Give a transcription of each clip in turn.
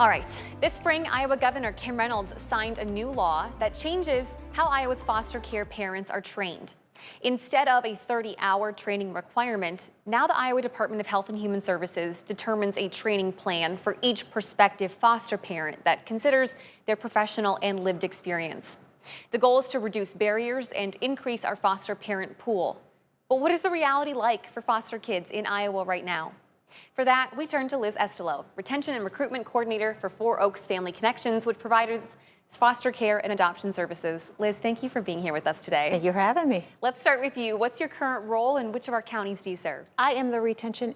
All right, this spring, Iowa Governor Kim Reynolds signed a new law that changes how Iowa's foster care parents are trained. Instead of a 30-hour training requirement, now the Iowa Department of Health and Human Services determines a training plan for each prospective foster parent that considers their professional and lived experience. The goal is to reduce barriers and increase our foster parent pool. But what is the reality like for foster kids in Iowa right now? For that, we turn to Liz Estelo, Retention and Recruitment Coordinator for Four Oaks Family Connections, which provides foster care and adoption services. Liz, thank you for being here with us today. Thank you for having me. Let's start with you. What's your current role and which of our counties do you serve? I am the retention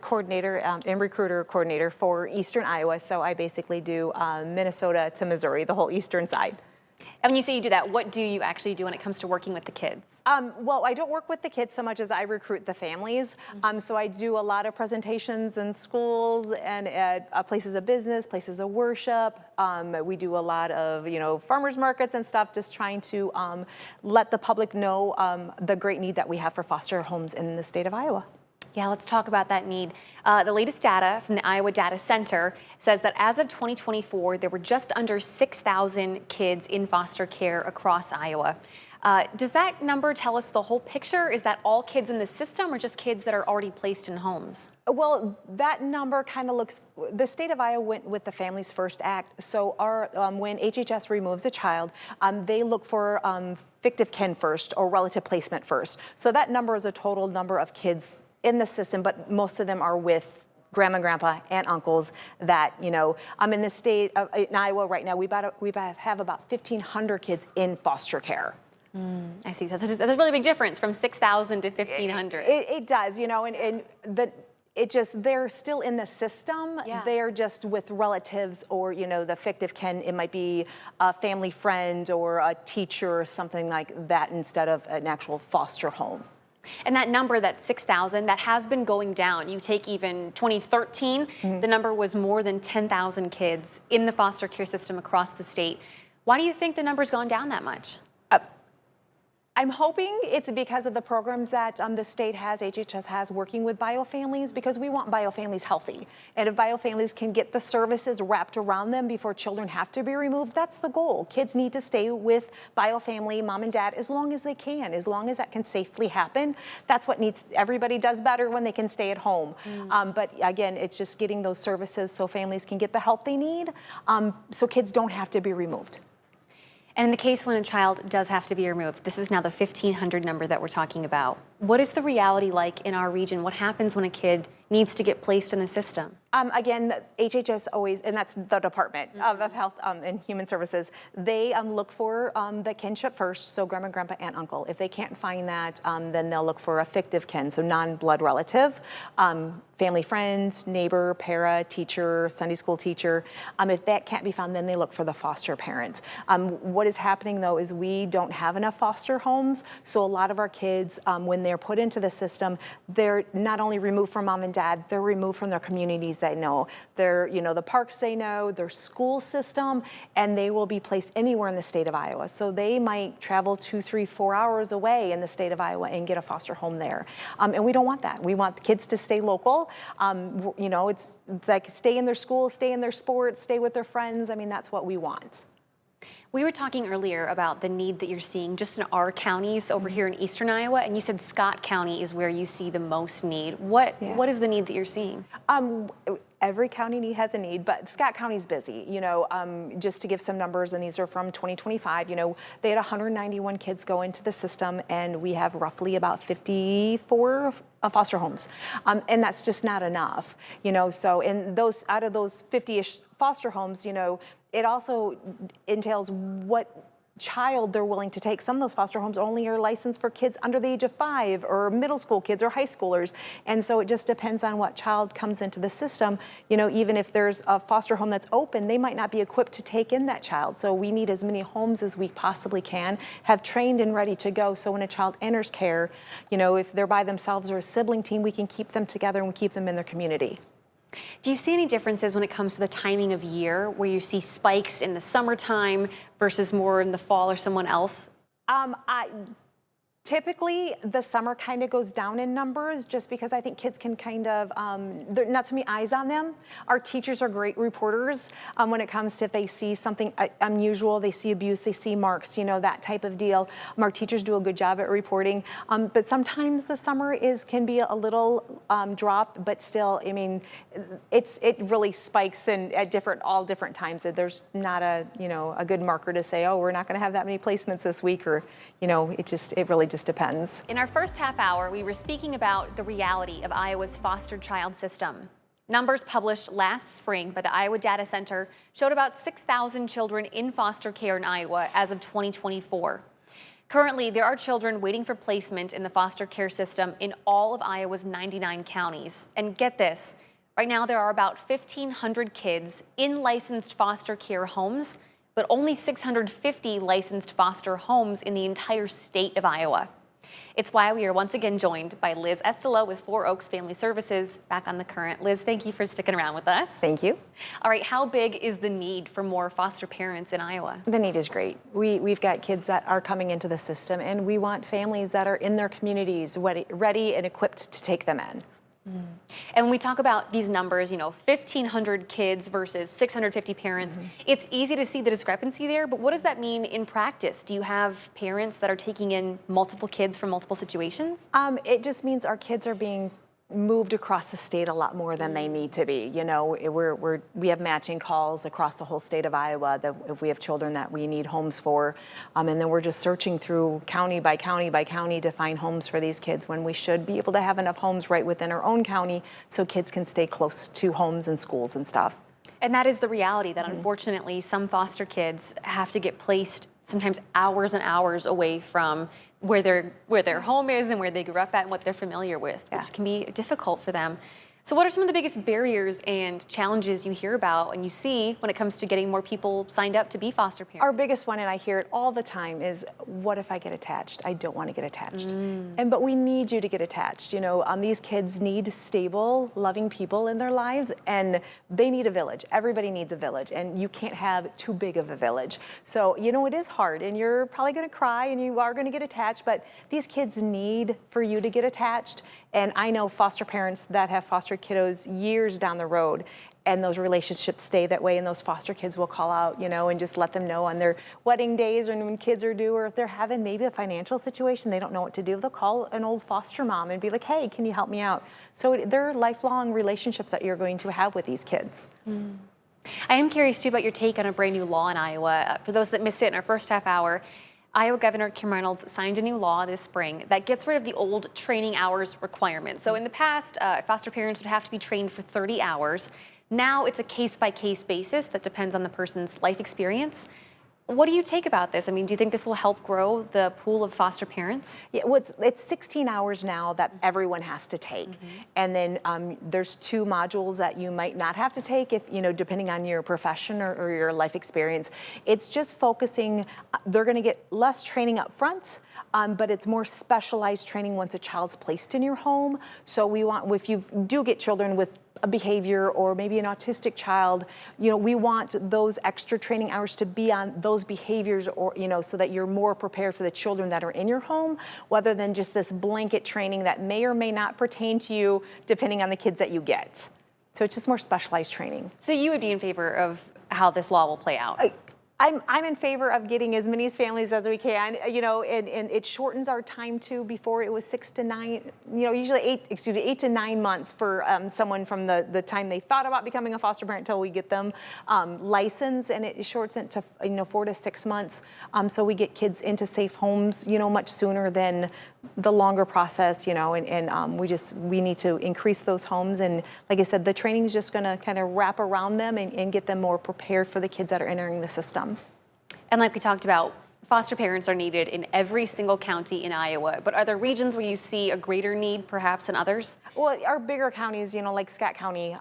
coordinator and recruiter coordinator for Eastern Iowa, so I basically do Minnesota to Missouri, the whole eastern side. And when you say you do that, what do you actually do when it comes to working with the kids? Well, I don't work with the kids so much as I recruit the families. So I do a lot of presentations in schools and at places of business, places of worship. We do a lot of, farmers markets and stuff, just trying to let the public know the great need that we have for foster homes in the state of Iowa. Yeah, let's talk about that need. The latest data from the Iowa Data Center says that as of 2024, there were just under 6,000 kids in foster care across Iowa. Does that number tell us the whole picture? Is that all kids in the system or just kids that are already placed in homes? Well, that number kind of looks, the state of Iowa went with the Families First Act. So when HHS removes a child, they look for fictive kin first or relative placement first. So that number is a total number of kids in the system, but most of them are with grandma, grandpa, and uncles that, I'm in the state of in Iowa right now, we have about 1,500 kids in foster care. I see. That's a really big difference from 6,000 to 1,500. It does, they're still in the system. Yeah. They're just with relatives or, the fictive kin. It might be a family friend or a teacher or something like that instead of an actual foster home. And that number, that 6,000, that has been going down. You take even 2013, the number was more than 10,000 kids in the foster care system across the state. Why do you think the number's gone down that much? I'm hoping it's because of the programs that the state has, HHS has, working with biofamilies, because we want biofamilies healthy. And if biofamilies can get the services wrapped around them before children have to be removed, that's the goal. Kids need to stay with biofamily, mom and dad, as long as they can, as long as that can safely happen. That's what everybody does better when they can stay at home. But again, it's just getting those services so families can get the help they need, so kids don't have to be removed. And in the case when a child does have to be removed, this is now the 1,500 number that we're talking about. What is the reality like in our region? What happens when a kid needs to get placed in the system? Again, HHS always, and that's the Department of Health and Human Services, they look for the kinship first, so grandma, grandpa, aunt, uncle. If they can't find that, then they'll look for a fictive kin, so non-blood relative, family friend, neighbor, para, teacher, Sunday school teacher. If that can't be found, then they look for the foster parents. What is happening, though, is we don't have enough foster homes, so a lot of our kids, when they're put into the system, they're not only removed from mom and dad, they're removed from their communities they know. They're, the parks they know, their school system, and they will be placed anywhere in the state of Iowa. So they might travel 2, 3, 4 hours away in the state of Iowa and get a foster home there. And we don't want that. We want the kids to stay local. It's like stay in their school, stay in their sports, stay with their friends. I mean, that's what we want. We were talking earlier about the need that you're seeing just in our counties over here in Eastern Iowa, and you said Scott County is where you see the most need. What is the need that you're seeing? Every county has a need, but Scott County's busy. Just to give some numbers, and these are from 2025, they had 191 kids go into the system, and we have roughly about 54 foster homes. And that's just not enough, so out of those 50-ish foster homes, it also entails what child they're willing to take. Some of those foster homes only are licensed for kids under the age of 5 or middle school kids or high schoolers. And so it just depends on what child comes into the system. Even if there's a foster home that's open, they might not be equipped to take in that child. So we need as many homes as we possibly can, have trained and ready to go. So when a child enters care, if they're by themselves or a sibling team, we can keep them together and we keep them in their community. Do you see any differences when it comes to the timing of year, where you see spikes in the summertime versus more in the fall or someone else? Typically, the summer kind of goes down in numbers just because I think kids can kind of, there are not so many eyes on them. Our teachers are great reporters when it comes to if they see something unusual, they see abuse, they see marks, that type of deal. Our teachers do a good job at reporting. But sometimes the summer can be a little drop, but still, I mean, it really spikes at all different times. There's not a good marker to say, oh, we're not going to have that many placements this week, or it really just depends. In our first half hour, we were speaking about the reality of Iowa's foster child system. Numbers published last spring by the Iowa Data Center showed about 6,000 children in foster care in Iowa as of 2024. Currently, there are children waiting for placement in the foster care system in all of Iowa's 99 counties. And get this, right now there are about 1,500 kids in licensed foster care homes, but only 650 licensed foster homes in the entire state of Iowa. It's why we are once again joined by Liz Estela with Four Oaks Family Services back on The Current. Liz, thank you for sticking around with us. Thank you. All right, how big is the need for more foster parents in Iowa? The need is great. We've got kids that are coming into the system, and we want families that are in their communities ready and equipped to take them in. And when we talk about these numbers, 1,500 kids versus 650 parents, it's easy to see the discrepancy there, but what does that mean in practice? Do you have parents that are taking in multiple kids from multiple situations? It just means our kids are being moved across the state a lot more than they need to be. We have matching calls across the whole state of Iowa that if we have children that we need homes for, and then we're just searching through county by county by county to find homes for these kids when we should be able to have enough homes right within our own county so kids can stay close to homes and schools and stuff. And that is the reality that unfortunately some foster kids have to get placed sometimes hours and hours away from where their home is and where they grew up at and what they're familiar with, which can be difficult for them. So what are some of the biggest barriers and challenges you hear about and you see when it comes to getting more people signed up to be foster parents? Our biggest one, and I hear it all the time, is what if I get attached? I don't want to get attached. But we need you to get attached. These kids need stable, loving people in their lives, and they need a village. Everybody needs a village, and you can't have too big of a village. So, it is hard, and you're probably going to cry, and you are going to get attached, but these kids need for you to get attached. And I know foster parents that have foster kiddos years down the road, and those relationships stay that way, and those foster kids will call out, and just let them know on their wedding days or when kids are due, or if they're having maybe a financial situation, they don't know what to do, they'll call an old foster mom and be like, hey, can you help me out? So they're lifelong relationships that you're going to have with these kids. I am curious too about your take on a brand new law in Iowa. For those that missed it in our first half hour, Iowa Governor Kim Reynolds signed a new law this spring that gets rid of the old training hours requirement. So in the past, foster parents would have to be trained for 30 hours. Now it's a case-by-case basis that depends on the person's life experience. What do you take about this? I mean, do you think this will help grow the pool of foster parents? Yeah, well, it's 16 hours now that everyone has to take. And then there's 2 modules that you might not have to take if, depending on your profession or your life experience. It's just focusing, they're going to get less training up front, but it's more specialized training once a child's placed in your home. So we want, if you do get children with a behavior or maybe an autistic child, we want those extra training hours to be on those behaviors, or so that you're more prepared for the children that are in your home, rather than just this blanket training that may or may not pertain to you depending on the kids that you get. So it's just more specialized training. So you would be in favor of how this law will play out? I'm in favor of getting as many families as we can, and it shortens our time too. Before it was 6 to 9, usually 8 to 9 months for someone from the time they thought about becoming a foster parent until we get them licensed, and it shortens it to 4 to 6 months. So we get kids into safe homes, much sooner than the longer process, and we need to increase those homes. And like I said, the training is just going to kind of wrap around them and get them more prepared for the kids that are entering the system. And like we talked about, foster parents are needed in every single county in Iowa, but are there regions where you see a greater need perhaps than others? Well, our bigger counties, like Scott County,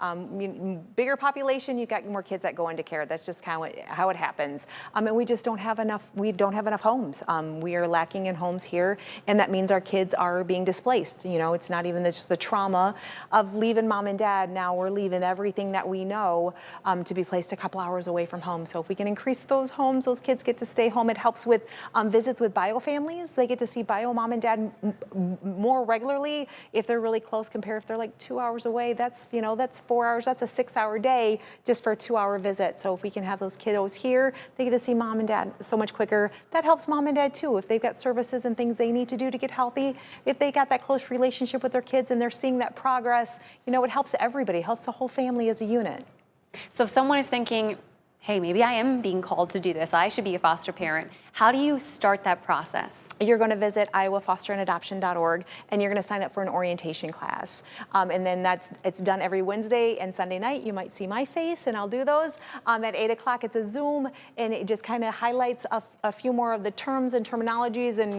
bigger population, you've got more kids that go into care. That's just kind of how it happens. And we just don't have enough, homes. We are lacking in homes here, and that means our kids are being displaced. It's not even just the trauma of leaving mom and dad. Now we're leaving everything that we know to be placed a couple hours away from home. So if we can increase those homes, those kids get to stay home. It helps with with visits with bio families. They get to see bio mom and dad more regularly if they're really close compared if they're like 2 hours away. That's, that's 4 hours. That's a 6-hour day just for a 2-hour visit. So if we can have those kiddos here, they get to see mom and dad so much quicker. That helps mom and dad too. If they've got services and things they need to do to get healthy, if they got that close relationship with their kids and they're seeing that progress, it helps everybody, helps the whole family as a unit. So if someone is thinking, hey, maybe I am being called to do this, I should be a foster parent, how do you start that process? You're going to visit iowafosterandadoption.org, and you're going to sign up for an orientation class. And then it's done every Wednesday and Sunday night. You might see my face, and I'll do those. At 8 o'clock, it's a Zoom, and it just kind of highlights a few more of the terms and terminologies, and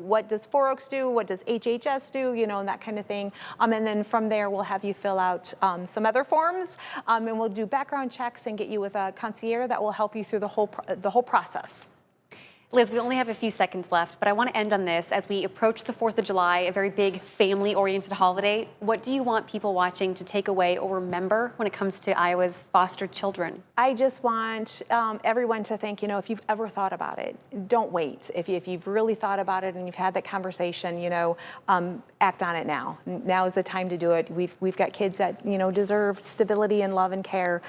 what does 4 Oaks do, what does HHS do, and that kind of thing. And then from there, we'll have you fill out some other forms, and we'll do background checks and get you with a concierge that will help you through the whole process. Liz, we only have a few seconds left, but I want to end on this. As we approach the 4th of July, a very big family-oriented holiday, what do you want people watching to take away or remember when it comes to Iowa's foster children? I just want everyone to think, if you've ever thought about it, don't wait. If you've really thought about it and you've had that conversation, act on it now. Now is the time to do it. We've got kids that, deserve stability and love and care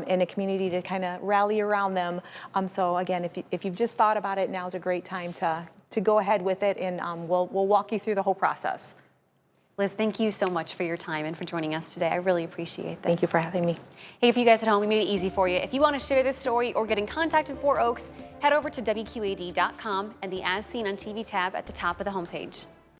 in a community to kind of rally around them. So again, if you've just thought about it, now is a great time to go ahead with it, and we'll walk you through the whole process. Liz, thank you so much for your time and for joining us today. I really appreciate this. Thank you for having me. Hey, for you guys at home, we made it easy for you. If you want to share this story or get in contact with 4 Oaks, head over to WQAD.com and the As Seen on TV tab at the top of the homepage.